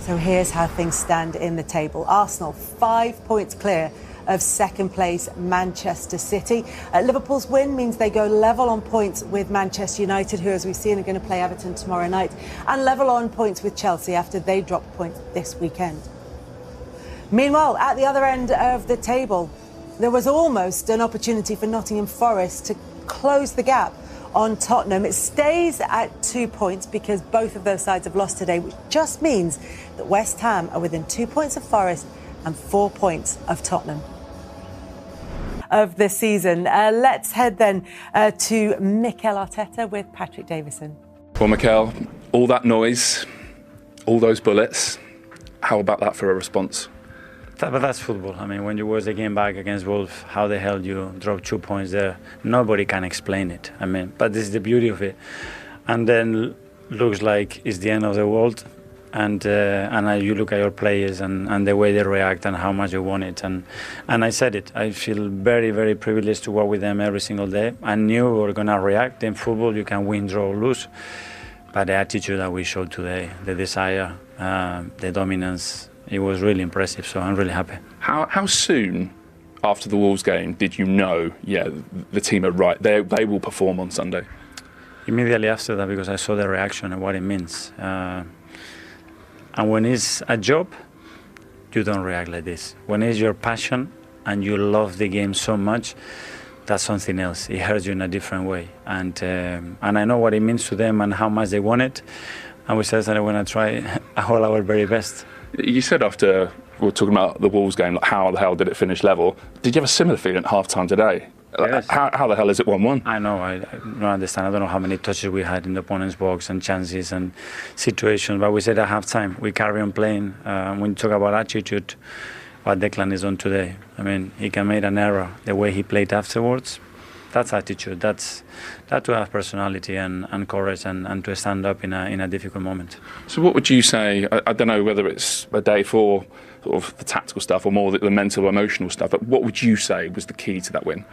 So here's how things stand in the table. Arsenal 5 points clear of second place Manchester City. Liverpool's win means they go level on points with Manchester United, who, as we've seen, are going to play Everton tomorrow night, and level on points with Chelsea after they dropped points this weekend. Meanwhile, at the other end of the table, there was almost an opportunity for Nottingham Forest to close the gap on Tottenham. It stays at 2 points because both of those sides have lost today, which just means that West Ham are within 2 points of Forest and 4 points of Tottenham. Of the season. Let's head then to Mikel Arteta with Patrick Davison. Well, Mikel, all that noise, all those bullets, how about that for a response? But that's football. I mean, when you watch the game back against Wolves, how the hell you drop 2 points there? Nobody can explain it. I mean, but this is the beauty of it. And then looks like it's the end of the world. And you look at your players and the way they react and how much they want it. And I said it. I feel very, very privileged to work with them every single day. I knew we were going to react. In football, you can win, draw, or lose. But the attitude that we showed today, the desire, the dominance, it was really impressive, so I'm really happy. How soon after the Wolves game did you know, the team are right, they will perform on Sunday? Immediately after that, because I saw the reaction and what it means. And when it's a job, you don't react like this. When it's your passion and you love the game so much, that's something else. It hurts you in a different way. And I know what it means to them and how much they want it. And we said that we're going to try all our very best. You said after we were talking about the Wolves game, like how the hell did it finish level? Did you have a similar feeling at half-time today? Yes. How the hell is it 1-1? I know, I don't understand. I don't know how many touches we had in the opponent's box and chances and situations, but we said at half-time, we carry on playing. When you talk about attitude, what Declan is on today, I mean, he can make an error. The way he played afterwards, that's attitude. That's to have personality and courage and to stand up in a difficult moment. So what would you say, I don't know whether it's a day for sort of the tactical stuff or more the mental, emotional stuff, but what would you say was the key to that win?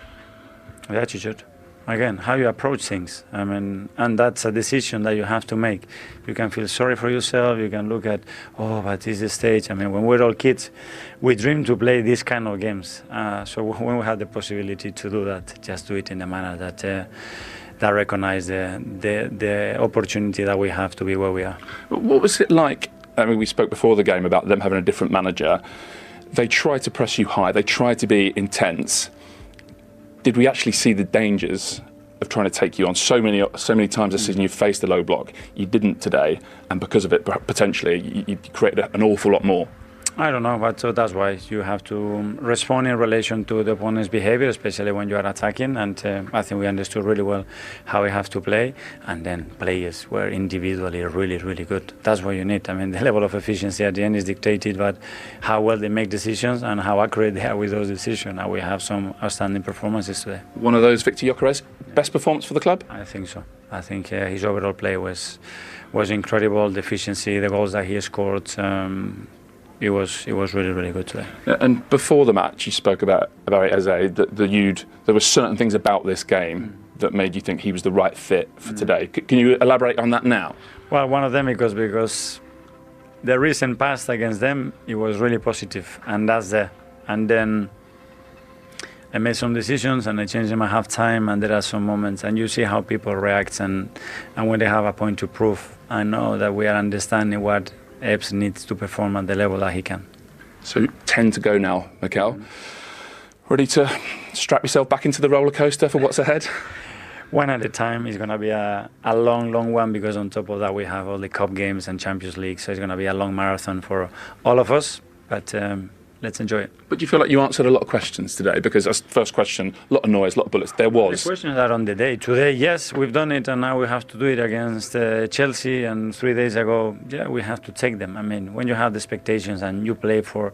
The attitude. Again, how you approach things. I mean, and that's a decision that you have to make. You can feel sorry for yourself. You can look at, but this is the stage. I mean, when we're all kids, we dream to play these kind of games. So when we have the possibility to do that, just do it in a manner that recognize the opportunity that we have to be where we are. What was it like? I mean, we spoke before the game about them having a different manager. They tried to press you high. They tried to be intense. Did we actually see the dangers of trying to take you on? So many times this season you've faced the low block. You didn't today, and because of it, potentially, you created an awful lot more. I don't know, but so that's why you have to respond in relation to the opponent's behavior, especially when you are attacking. And I think we understood really well how we have to play. And then players were individually really, really good. That's what you need. I mean, the level of efficiency at the end is dictated by how well they make decisions and how accurate they are with those decisions. And we have some outstanding performances today. One of those, Victor Gyökeres, best performance for the club? I think so. I think his overall play was incredible. The efficiency, the goals that he scored. It was really, really good today. And before the match, you spoke about Eze, that there were certain things about this game that made you think he was the right fit for today. Can you elaborate on that now? Well, one of them because the recent past against them, it was really positive, and that's there. And then I made some decisions and I changed them at half-time, and there are some moments, and you see how people react, and when they have a point to prove, I know that we are understanding what Ebbs needs to perform at the level that he can. So 10 to go now, Mikel. Ready to strap yourself back into the roller coaster for what's ahead? One at a time. It's going to be a long, long one, because on top of that we have all the cup games and Champions League, so it's going to be a long marathon for all of us. But let's enjoy it. But do you feel like you answered a lot of questions today? Because as first question, a lot of noise, a lot of bullets. There was. The questions are on the day. Today, yes, we've done it, and now we have to do it against Chelsea. And 3 days ago, we have to take them. I mean, when you have the expectations and you play for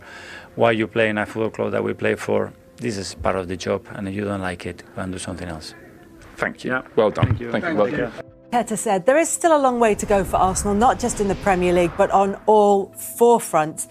why you play in a football club that we play for, this is part of the job. And if you don't like it, go and do something else. Thank you. Yeah. Well done. Thank you. Well done. Arteta said there is still a long way to go for Arsenal, not just in the Premier League, but on all four fronts.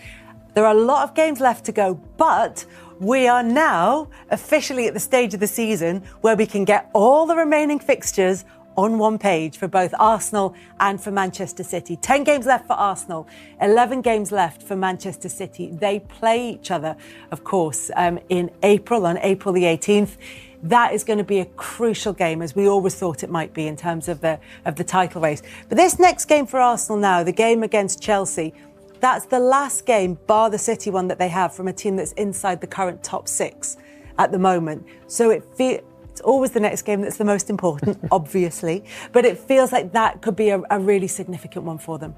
There are a lot of games left to go, but we are now officially at the stage of the season where we can get all the remaining fixtures on one page for both Arsenal and for Manchester City. 10 games left for Arsenal, 11 games left for Manchester City. They play each other, of course, in April, on April the 18th. That is going to be a crucial game, as we always thought it might be in terms of the title race. But this next game for Arsenal now, the game against Chelsea, that's the last game, bar the City one, that they have from a team that's inside the current top 6 at the moment. So it's always the next game that's the most important, obviously. But it feels like that could be a really significant one for them.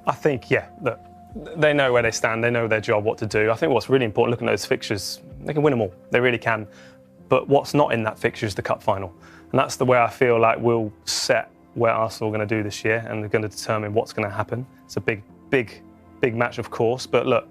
I think, look, they know where they stand. They know their job, what to do. I think what's really important, looking at those fixtures, they can win them all. They really can. But what's not in that fixture is the cup final. And that's the way I feel like we'll set where Arsenal are going to do this year, and they're going to determine what's going to happen. It's a big match, of course. But look,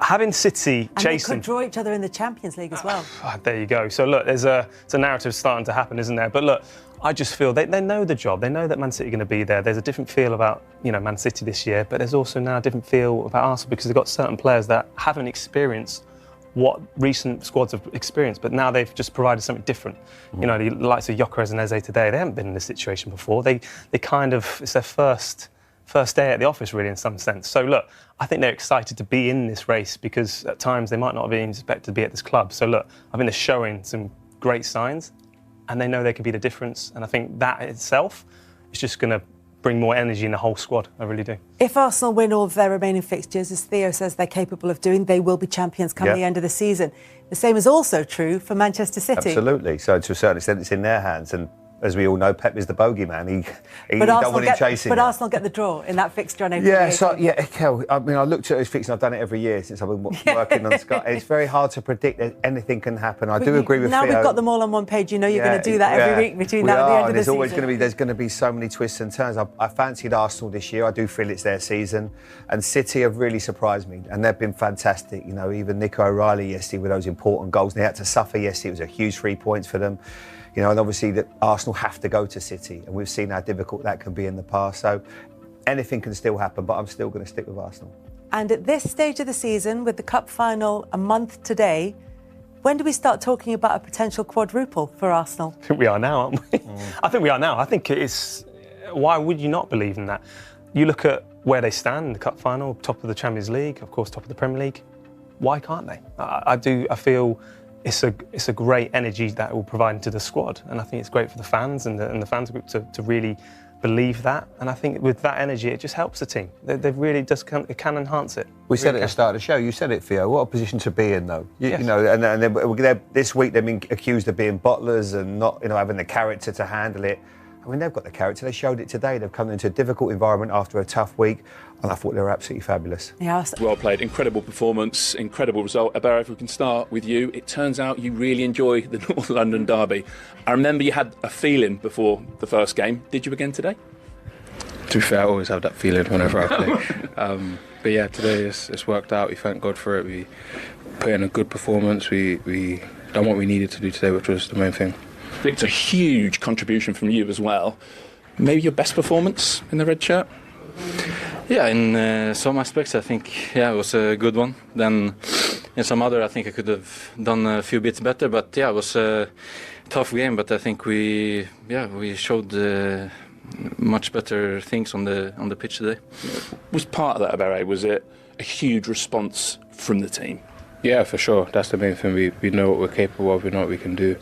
having City chasing... And they could draw each other in the Champions League as well. There you go. So look, it's a narrative starting to happen, isn't there? But look, I just feel they know the job. They know that Man City are going to be there. There's a different feel about, Man City this year, but there's also now a different feel about Arsenal, because they've got certain players that haven't experienced what recent squads have experienced, but now they've just provided something different. The likes of Gyökeres and Eze today, they haven't been in this situation before. They kind of, it's their first day at the office, really, in some sense. So look, I think they're excited to be in this race, because at times they might not have been expected to be at this club. So look, I think they're showing some great signs, and they know they can be the difference. And I think that itself is just going to bring more energy in the whole squad. I really do. If Arsenal win all of their remaining fixtures, as Theo says they're capable of doing, they will be champions come the end of the season. The same is also true for Manchester City. Absolutely. So to a certain extent, it's in their hands. And as we all know, Pep is the bogeyman. He don't want him chasing. But Arsenal get the draw in that fixture on April. Kel, I mean, I looked at his fixture. I've done it every year since I've been working on Sky. It's very hard to predict that anything can happen. I do agree with Now Theo. We've got them all on one page. You're going to do that every week between now and the end of the season. There's going to be so many twists and turns. I fancied Arsenal this year. I do feel it's their season. And City have really surprised me. And they've been fantastic. Even Nico O'Reilly yesterday with those important goals. And they had to suffer yesterday. It was a huge 3 points for them. And obviously that Arsenal have to go to City, and we've seen how difficult that can be in the past. So anything can still happen, but I'm still going to stick with Arsenal. And at this stage of the season, with the cup final a month today, when do we start talking about a potential quadruple for Arsenal? I think we are now, aren't we? I think we are now. I think it is. Why would you not believe in that? You look at where they stand in the cup final, top of the Champions League, of course, top of the Premier League. Why can't they? I feel it's a great energy that it will provide into the squad, and I think it's great for the fans and the fans group to really believe that. And I think with that energy, it just helps the team. They really it can enhance it. We said at the start of the show. You said it, Theo. What a position to be in, though. Yes. And this week they've been accused of being bottlers and not, having the character to handle it. I mean, they've got the character. They showed it today. They've come into a difficult environment after a tough week, and I thought they were absolutely fabulous. Yeah. Well played. Incredible performance, incredible result. Abara, if we can start with you. It turns out you really enjoy the North London derby. I remember you had a feeling before the first game. Did you again today? To be fair, I always have that feeling whenever I play. But yeah, today it's worked out. We thank God for it. We put in a good performance. We done what we needed to do today, which was the main thing. It's a huge contribution from you as well. Maybe your best performance in the red shirt? Yeah, in some aspects I think it was a good one. Then in some other I think I could have done a few bits better. But yeah, it was a tough game. But I think we showed much better things on the pitch today. Was part of that, Abare, was it a huge response from the team? Yeah, for sure. That's the main thing. We know what we're capable of. We know what we can do.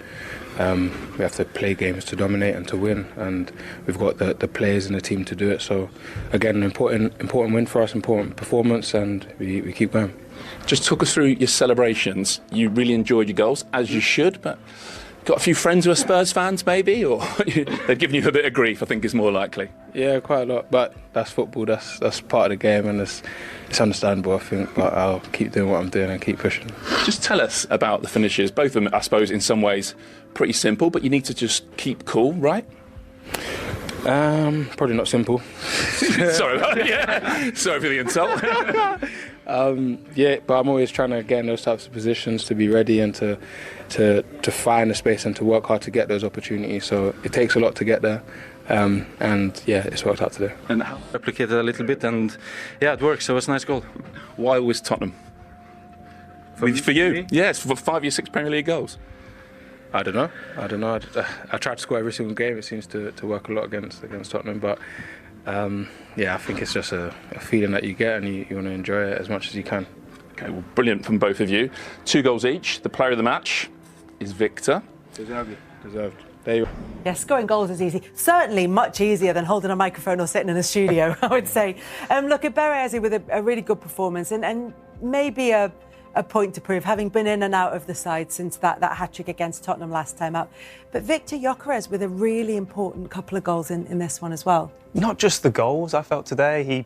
We have to play games to dominate and to win, and we've got the players in the team to do it. So again, an important win for us, important performance, and we keep going. Just talk us through your celebrations. You really enjoyed your goals, as you should, but got a few friends who are Spurs fans maybe, or they've given you a bit of grief, I think is more likely. Yeah, quite a lot, but that's football, that's part of the game, and it's understandable, I think, but I'll keep doing what I'm doing and keep pushing. Just tell us about the finishes. Both of them, I suppose, in some ways pretty simple, but you need to just keep cool, right? Probably not simple. Sorry for the insult. Yeah, but I'm always trying to get in those types of positions to be ready and to find the space and to work hard to get those opportunities. So it takes a lot to get there, and yeah, it's worked out today. And replicated a little bit, and yeah, it works. So it was a nice goal. Why was Tottenham? For you? Yes, for 5 of your 6 Premier League goals. I don't know. I try to score every single game. It seems to work a lot against Tottenham, but I think it's just a feeling that you get, and you want to enjoy it as much as you can. Okay, well, brilliant from both of you. 2 goals each. The player of the match is Victor. Deserved. There you go. Yeah, scoring goals is easy. Certainly much easier than holding a microphone or sitting in a studio, I would say. Look at Bereze with a really good performance and maybe a point to prove, having been in and out of the side since that hat-trick against Tottenham last time out. But Victor Gyökeres with a really important couple of goals in this one as well. Not just the goals, I felt today.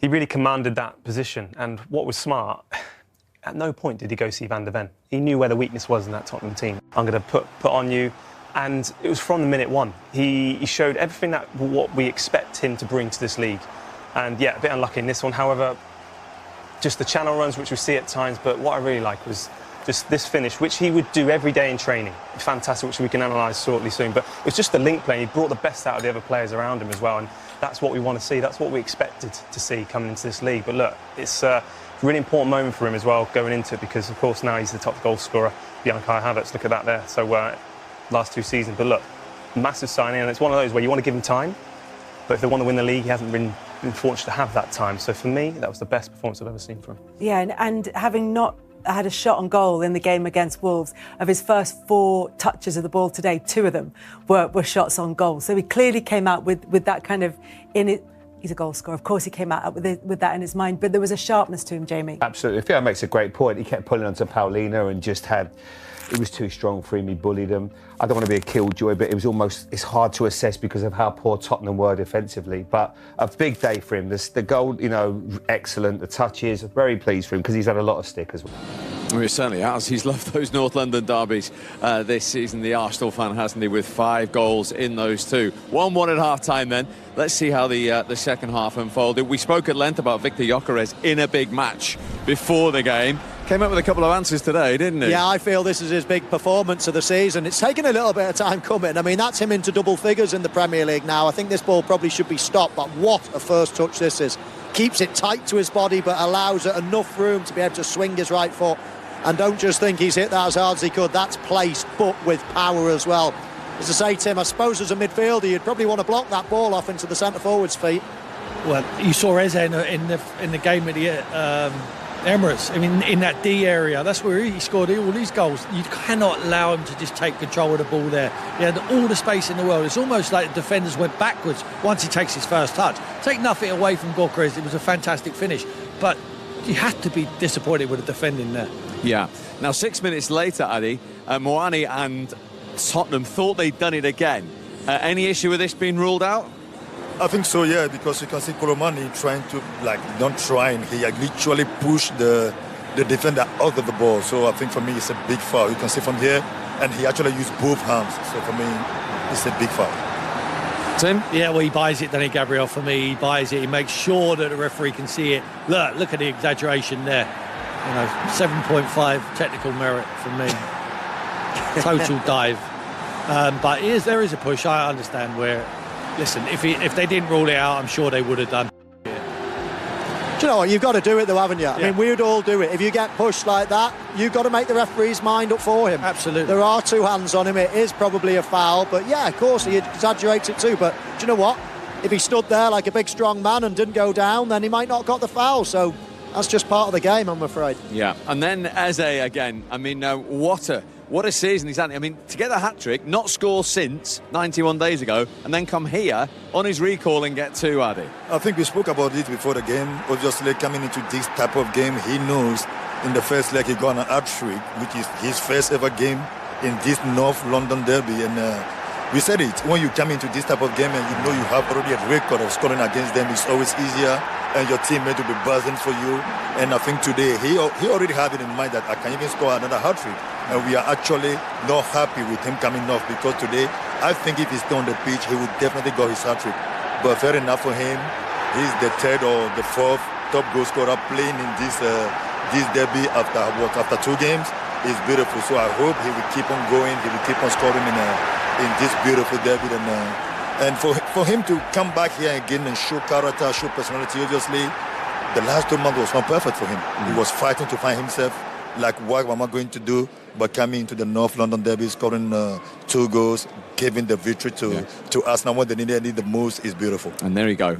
He really commanded that position. And what was smart, at no point did he go see Van der Ven. He knew where the weakness was in that Tottenham team. I'm going to put on you. And it was from the minute one. He showed everything that what we expect him to bring to this league. And yeah, a bit unlucky in this one. However, just the channel runs, which we see at times. But what I really like was just this finish, which he would do every day in training. Fantastic, which we can analyse shortly soon. But it was just the link play. He brought the best out of the other players around him as well. And that's what we want to see. That's what we expected to see coming into this league. But look, it's a really important moment for him as well going into it, because, of course, now he's the top goal scorer behind Kai Havertz. Look at that there. So last 2 seasons. But look, massive signing. And it's one of those where you want to give him time. But if they want to win the league, he hasn't been fortunate to have that time. So for me, that was the best performance I've ever seen from him. Yeah, and having not had a shot on goal in the game against Wolves, of his first 4 touches of the ball today, 2 of them were shots on goal. So he clearly came out with that kind of in it. He's a goal scorer. Of course, he came out with that in his mind, but there was a sharpness to him, Jamie. Absolutely. Theo makes a great point. He kept pulling onto Paulina and just had... It was too strong for him. He bullied him. I don't want to be a killjoy, but it's hard to assess because of how poor Tottenham were defensively. But a big day for him. The goal, excellent. The touches, very pleased for him because he's had a lot of stick as well. Well, he certainly has. He's loved those North London derbies this season, the Arsenal fan, hasn't he, with 5 goals in those 2. 1-1 at half-time then. Let's see how the second half unfolded. We spoke at length about Victor Gyökeres in a big match before the game. Came up with a couple of answers today, didn't he? Yeah, I feel this is his big performance of the season. It's taken a little bit of time coming. I mean, that's him into double figures in the Premier League now. I think this ball probably should be stopped, but what a first touch this is. Keeps it tight to his body, but allows it enough room to be able to swing his right foot. And don't just think he's hit that as hard as he could. That's placed, but with power as well. As I say, Tim, I suppose as a midfielder, you'd probably want to block that ball off into the centre-forward's feet. Well, you saw Eze in the game at the Emirates. I mean, in that D area, that's where he scored all these goals. You cannot allow him to just take control of the ball there. He had all the space in the world. It's almost like the defenders went backwards once he takes his first touch. Take nothing away from Gyökeres. It was a fantastic finish, but you have to be disappointed with the defending there. Yeah. Now, 6 minutes later, Adi, Moani and Tottenham thought they'd done it again. Any issue with this being ruled out? I think so, yeah, because you can see Kolomani trying to, not trying, he literally pushed the defender out of the ball. So I think for me, it's a big foul. You can see from here, and he actually used both hands. So for me, it's a big foul. Tim? Yeah, well, he buys it, Danny Gabriel, for me. He buys it. He makes sure that the referee can see it. Look at the exaggeration there. 7.5 technical merit from me. Total dive. But there is a push. I understand where... Listen, if they didn't rule it out, I'm sure they would have done. Do you know what? You've got to do it, though, haven't you? Yeah. I mean, we would all do it. If you get pushed like that, you've got to make the referee's mind up for him. Absolutely. There are 2 hands on him. It is probably a foul. But, yeah, of course, he exaggerates it too. But do you know what? If he stood there like a big, strong man and didn't go down, then he might not have got the foul. So that's just part of the game, I'm afraid. Yeah. And then Eze again. I mean, what a season he's had. I mean, to get a hat-trick, not score since 91 days ago, and then come here on his recall and get 2, Adi. I think we spoke about it before the game. Obviously, coming into this type of game, he knows in the first leg he got an hat-trick, which is his first ever game in this North London derby. And we said it, when you come into this type of game and you know you have already a record of scoring against them, it's always easier, and your teammate will be buzzing for you. And I think today he already had it in mind that I can even score another hat-trick. And we are actually not happy with him coming off, because today I think if he's still on the pitch, he would definitely go his hat-trick. But fair enough for him. He's the 3rd or the 4th top goal scorer playing in this derby after 2 games. It's beautiful. So I hope he will keep on going. He will keep on scoring in this beautiful derby. And for him to come back here again and show character, show personality, obviously, the last 2 months was not perfect for him. He was fighting to find himself. like what am I going to do? But coming into the North London derby, scoring 2 goals, giving the victory to Arsenal when they need the most is beautiful. And there you go.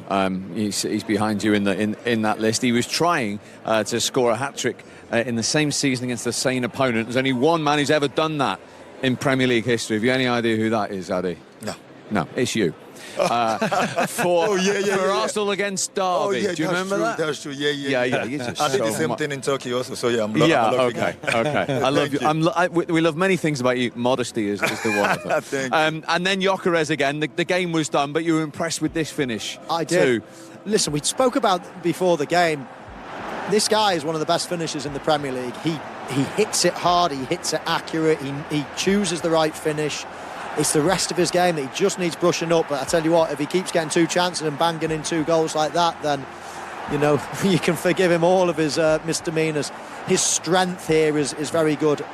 He's behind you in that list. He was trying to score a hat-trick in the same season against the same opponent. There's only one man who's ever done that in Premier League history. Have you any idea who that is, Addy? No, it's you. For Arsenal against Derby. Do you remember that? That's true. Yeah. I did the same thing in Turkey also. So I'm lucky. Okay. I love you. We love many things about you. Modesty is the one of them. And then Gyökeres again. The game was done, but you were impressed with this finish. I did. Too. Listen, we spoke about before the game. This guy is one of the best finishers in the Premier League. He hits it hard. He hits it accurate. He chooses the right finish. It's the rest of his game that he just needs brushing up. But I tell you what, if he keeps getting 2 chances and banging in 2 goals like that, then, you know, you can forgive him all of his misdemeanours. His strength here is very good.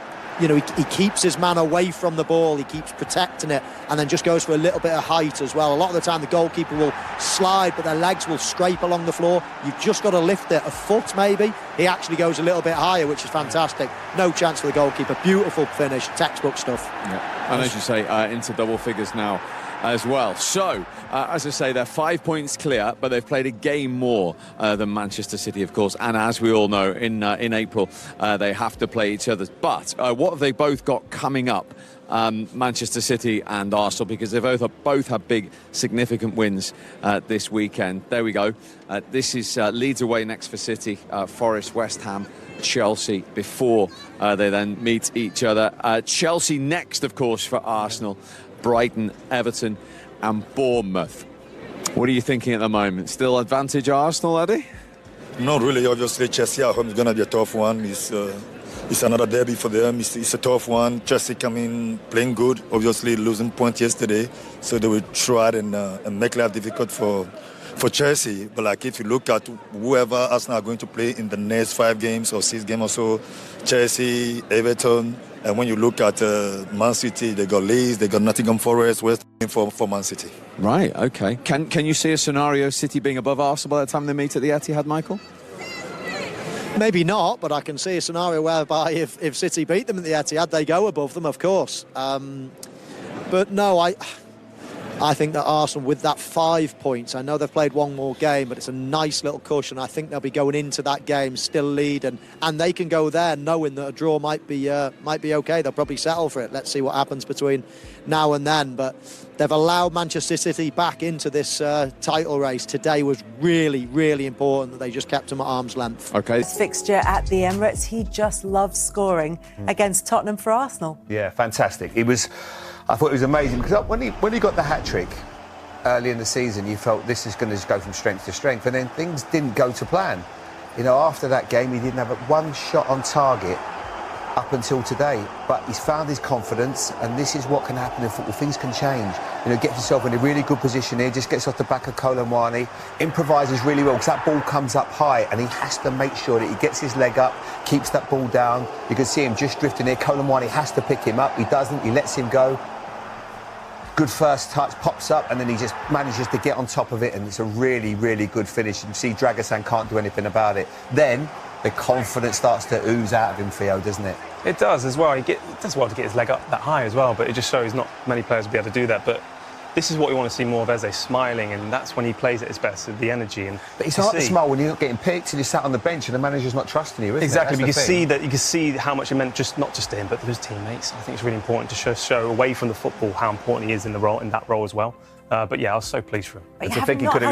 You know, he keeps his man away from the ball. He keeps protecting it and then just goes for a little bit of height as well. A lot of the time the goalkeeper will slide, but their legs will scrape along the floor. You've just got to lift it a foot maybe. He actually goes a little bit higher, which is fantastic. No chance for the goalkeeper. Beautiful finish, textbook stuff. Yeah. And as you say, into double figures now as well. So, as I say, they're 5 points clear, but they've played a game more than Manchester City, of course. And as we all know, in April, they have to play each other. But what have they both got coming up, Manchester City and Arsenal? Because they both have big, significant wins this weekend. There we go. This is Leeds away next for City, Forest, West Ham, Chelsea before they then meet each other. Chelsea next, of course, for Arsenal. Brighton, Everton and Bournemouth. What are you thinking at the moment? Still advantage Arsenal, Eddie? Not really. Obviously, Chelsea at home is going to be a tough one. It's another derby for them. It's a tough one. Chelsea coming, playing good. Obviously, losing points yesterday. So they will try and make life difficult for Chelsea. But like if you look at whoever Arsenal are going to play in the next 5 games or 6 games or so, Chelsea, Everton, and when you look at Man City, they got Leeds, they got Nottingham Forest, West Ham for Man City. Right, okay. Can you see a scenario City being above Arsenal by the time they meet at the Etihad, Michael? Maybe not, but I can see a scenario whereby if City beat them at the Etihad, they go above them, of course. But no, I think that Arsenal, with that 5 points, I know they've played one more game, but it's a nice little cushion. I think they'll be going into that game still leading, and they can go there knowing that a draw might be okay. They'll probably settle for it. Let's see what happens between now and then. But they've allowed Manchester City back into this title race. Today was really, really important that they just kept them at arm's length. Okay. This fixture at the Emirates, he just loves scoring against Tottenham for Arsenal. Yeah, fantastic. I thought it was amazing because when he got the hat-trick early in the season, you felt this is going to just go from strength to strength, and then things didn't go to plan. You know, after that game, he didn't have one shot on target up until today, but he's found his confidence, and this is what can happen in football. Things can change. You know, gets himself in a really good position here, just gets off the back of Colomwani, improvises really well because that ball comes up high, and he has to make sure that he gets his leg up, keeps that ball down. You can see him just drifting here. Colomwani has to pick him up. He doesn't. He lets him go. Good first touch, pops up, and then he just manages to get on top of it, and it's a really, really good finish. You see Dragusan can't do anything about it. Then the confidence starts to ooze out of him, Theo, doesn't it? It does as well. It does well to get his leg up that high as well, but it just shows not many players will be able to do that. But this is what we want to see more of, Eze smiling, and that's when he plays at his best, with the energy. But it's hard to smile when you're not getting picked and you're sat on the bench and the manager's not trusting you, isn't exactly, it? but you can see how much it meant, not just to him, but to his teammates. I think it's really important to show away from the football how important he is in that role as well. But yeah, I was so pleased for him. I think he could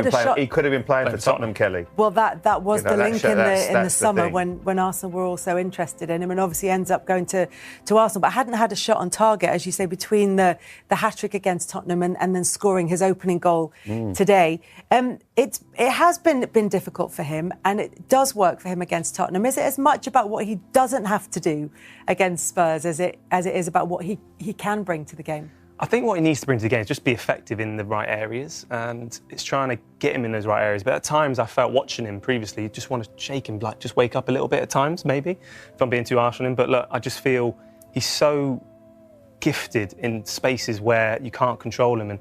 have been playing for Tottenham, Kelly. Well, that was the link in the summer the when Arsenal were also interested in him, and obviously ends up going to Arsenal, but hadn't had a shot on target, as you say, between the hat-trick against Tottenham and then scoring his opening goal today. It has been difficult for him, and it does work for him against Tottenham. Is it as much about what he doesn't have to do against Spurs as it is about what he can bring to the game? I think what he needs to bring to the game is just be effective in the right areas, and it's trying to get him in those right areas. But at times, I felt watching him previously, you just want to shake him, like just wake up a little bit at times, maybe, if I'm being too harsh on him. But look, I just feel he's so gifted in spaces where you can't control him, and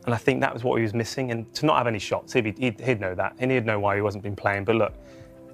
I think that was what he was missing. And to not have any shots, he'd know that, and he'd know why he wasn't been playing. But look,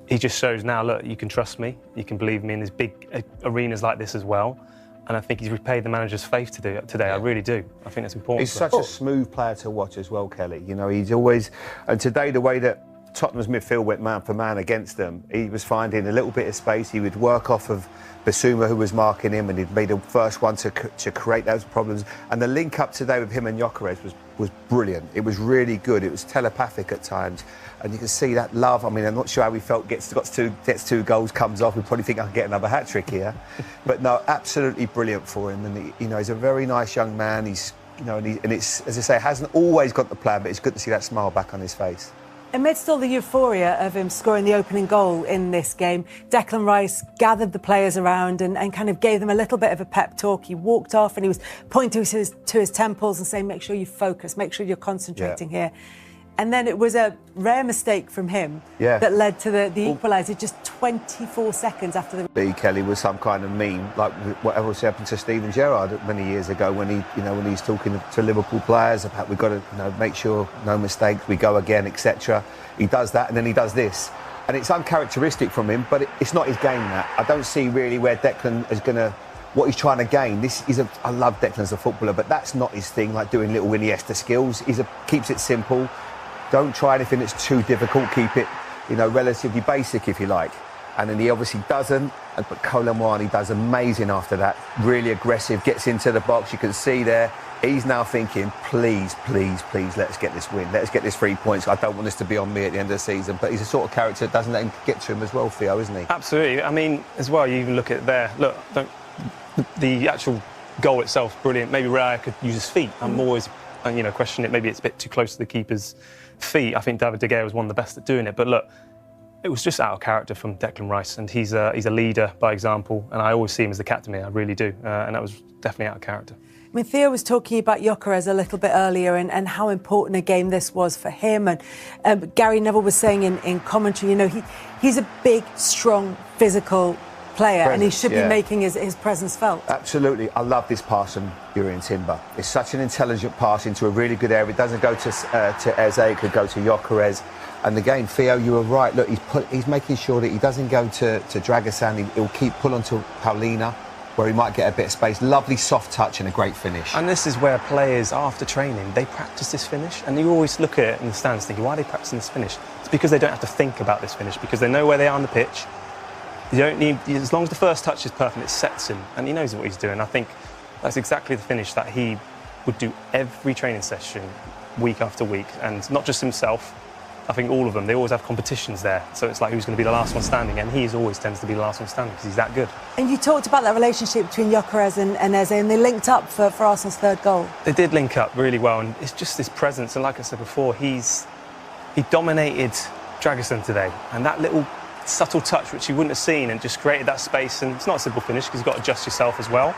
he just shows now, look, you can trust me, you can believe me in these big arenas like this as well. And I think he's repaid the manager's faith today. I really do. I think that's important. He's such a smooth player to watch as well, Kelly. You know, he's always... And today, the way that Tottenham's midfield went man for man against them, he was finding a little bit of space. He would work off of Basuma, who was marking him, and he'd be the first one to create those problems. And the link up today with him and Gyökeres was brilliant. It was really good. It was telepathic at times. And you can see that love. I mean, I'm not sure how we felt gets two goals, comes off. We probably think I can get another hat-trick here. But no, absolutely brilliant for him. And, you know, he's a very nice young man. He's, you know, and it's, as I say, hasn't always got the plan, but it's good to see that smile back on his face. Amidst all the euphoria of him scoring the opening goal in this game, Declan Rice gathered the players around and kind of gave them a little bit of a pep talk. He walked off and he was pointing to his temples and saying, make sure you focus, make sure you're concentrating here. And then it was a rare mistake from him that led to the equaliser just 24 seconds after the... B. Kelly was some kind of meme, like whatever was happened to Steven Gerrard many years ago when he's talking to Liverpool players about we've got to make sure no mistakes, we go again, etc. He does that and then he does this. And it's uncharacteristic from him, but it's not his game, that. I don't see really where Declan is going to... What he's trying to gain. I love Declan as a footballer, but that's not his thing, like doing little Iniesta skills. Keeps it simple. Don't try anything that's too difficult. Keep it, relatively basic, if you like. And then he obviously doesn't. But Colomwani does amazing after that. Really aggressive, gets into the box. You can see there, he's now thinking, please, please, please, let's get this win. Let's get this 3 points. I don't want this to be on me at the end of the season. But he's a sort of character that doesn't let him get to him as well, Theo, isn't he? Absolutely. I mean, as well, you even look at there. Look, the actual goal itself, brilliant. Maybe Raya could use his feet. I'm always, questioning it. Maybe it's a bit too close to the keeper's feet. I think David De Gea was one of the best at doing it. But look, it was just out of character from Declan Rice, and he's a leader by example. And I always see him as the captain here. I really do. And that was definitely out of character. I mean, Theo was talking about Gyökeres a little bit earlier and how important a game this was for him. And Gary Neville was saying in commentary, he's a big, strong, physical player, and he should be making his presence felt. Absolutely. I love this pass from Jurrien Timber. It's such an intelligent pass into a really good area. It doesn't go to Eze, it could go to Gyökeres. And again, Theo, you were right. Look, he's making sure that he doesn't go to Dragosan. He'll keep pull onto Paulina, where he might get a bit of space. Lovely soft touch and a great finish. And this is where players, after training, they practice this finish. And you always look at it in the stands thinking, why are they practicing this finish? It's because they don't have to think about this finish, because they know where they are on the pitch. You don't need, as long as the first touch is perfect, it sets him, and he knows what he's doing. I think that's exactly the finish that he would do every training session, week after week, and not just himself. I think all of them, they always have competitions there. So it's like who's going to be the last one standing, and he always tends to be the last one standing because he's that good. And you talked about that relationship between Gyökeres and Eze, and they linked up for Arsenal's third goal. They did link up really well, and it's just this presence. And like I said before, he dominated Dragosan today, and that little subtle touch which you wouldn't have seen and just created that space. And it's not a simple finish because you've got to adjust yourself as well.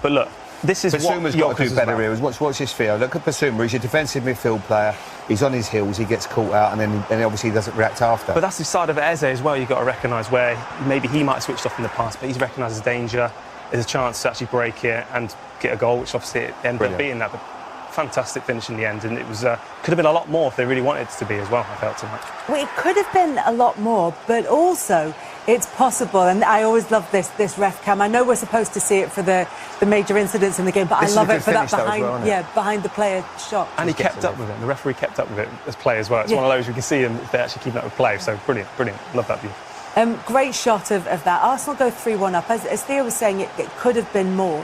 But look, this is Basuma's got to do better here. Watch his feel. Look at Basuma. He's a defensive midfield player. He's on his heels. He gets caught out, and then obviously he doesn't react after. But that's the side of Eze as well. You've got to recognise where maybe he might have switched off in the past, but he's recognised his danger. There's a chance to actually break it and get a goal, which obviously it ended up being that. But fantastic finish in the end, and it was could have been a lot more if they really wanted it to be as well. I felt tonight. Well, it could have been a lot more, but also it's possible, and I always love this ref cam. I know we're supposed to see it for the major incidents in the game, but I love it for that behind the player shot. And he kept up with it. The referee kept up with it as play as well. It's one of those we can see them if they're actually keeping up with play. So brilliant. Love that view. Great shot of that. Arsenal go 3-1 up. As Theo was saying, it could have been more.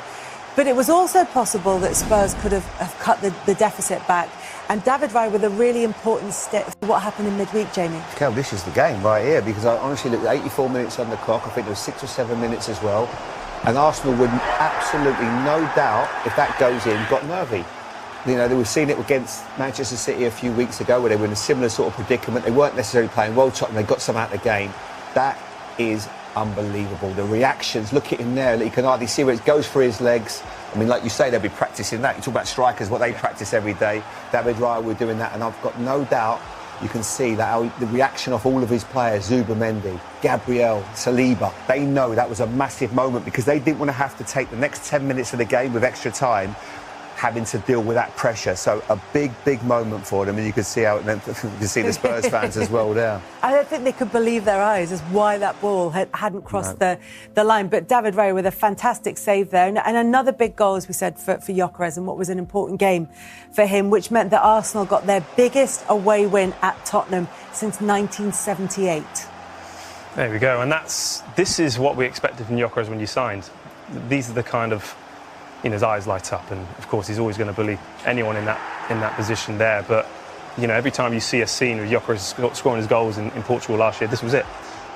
But it was also possible that Spurs could have cut the deficit back. And David Raya with a really important step for what happened in midweek, Jamie. Kel, this is the game right here, because I honestly looked at 84 minutes on the clock. I think there was 6 or 7 minutes as well. And Arsenal would absolutely, no doubt, if that goes in, got nervy. We've seen it against Manchester City a few weeks ago where they were in a similar sort of predicament. They weren't necessarily playing well. Tottenham, they got some out of the game. That is unbelievable. The reactions, look at him there. You can hardly see where it goes for his legs. I mean, like you say, they'll be practicing that. You talk about strikers, what they practice every day. David Raya were doing that, and I've got no doubt you can see that the reaction of all of his players, Zubimendi, Gabriel, Saliba, they know that was a massive moment because they didn't want to have to take the next 10 minutes of the game with extra time having to deal with that pressure. So a big moment for them, and you could see how it meant. You can see the Spurs fans as well there. I don't think they could believe their eyes as why that ball hadn't crossed the line. But David Raya with a fantastic save there, and another big goal, as we said, for Gyökeres, and what was an important game for him, which meant that Arsenal got their biggest away win at Tottenham since 1978. There we go, and this is what we expected from Gyökeres when you signed. These are the kind of, his eyes light up, and of course he's always going to bully anyone in that position there. But every time you see a scene with Gyökeres scoring his goals in Portugal last year, this was it.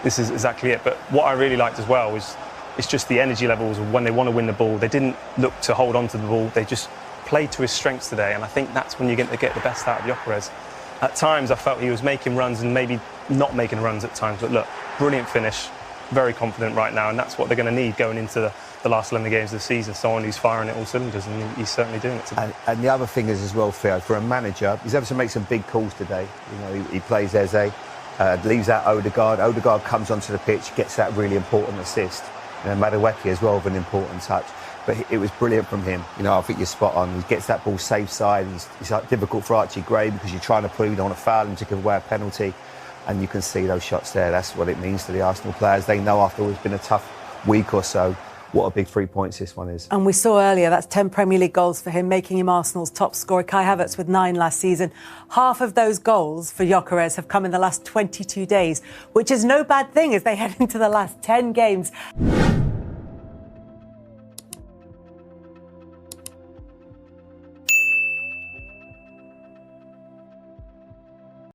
This is exactly it. But what I really liked as well was it's just the energy levels of when they want to win the ball. They didn't look to hold on to the ball. They just played to his strengths today, and I think that's when you're going to get the best out of Gyökeres. At times I felt he was making runs and maybe not making runs at times, but look, brilliant finish, very confident right now, and that's what they're going to need going into the last 11 games of the season, someone who's firing at all cylinders, and he's certainly doing it today. And the other thing is as well, Theo, for a manager, he's able to make some big calls today. He plays Eze, leaves out Odegaard. Odegaard comes onto the pitch, gets that really important assist. And then Madueke as well with an important touch. But it was brilliant from him. I think you're spot on. He gets that ball safe side. It's difficult for Archie Gray because you're trying to prove you don't want to foul him to give away a penalty. And you can see those shots there. That's what it means to the Arsenal players. They know after all it's been a tough week or so, what a big 3 points this one is. And we saw earlier, that's 10 Premier League goals for him, making him Arsenal's top scorer. Kai Havertz with 9 last season. Half of those goals for Gyökeres have come in the last 22 days, which is no bad thing as they head into the last 10 games.